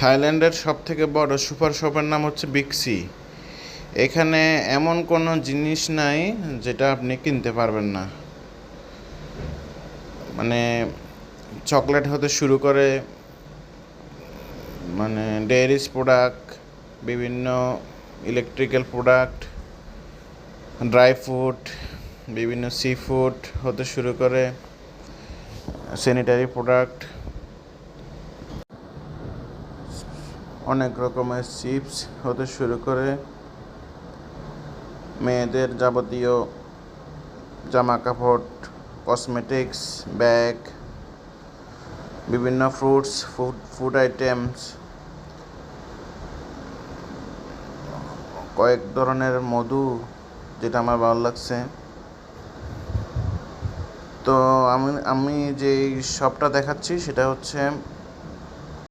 থাইল্যান্ডের সবথেকে বড় সুপার শপের নাম হচ্ছে বিগ সি। এখানে এমন কোনো জিনিস নাই যেটা আপনি কিনতে পারবেন না। মানে চকলেট হতে শুরু করে ডেয়ারিজ প্রোডাক্ট, বিভিন্ন ইলেকট্রিক্যাল প্রোডাক্ট, ড্রাই ফ্রুট, বিভিন্ন সি ফুড হতে শুরু করে স্যানিটারি প্রোডাক্ট, অনেক রকমের চিপস হতে শুরু করে মেয়েদের যাবতীয় জামা কাপড়, কসমেটিক্স, ব্যাগ, বিভিন্ন ফ্রুটস, ফুড আইটেমস, কয়েক ধরনের মধু, যেটা আমার ভালো লাগছে। তো আমি যে শপটা দেখাচ্ছি সেটা হচ্ছে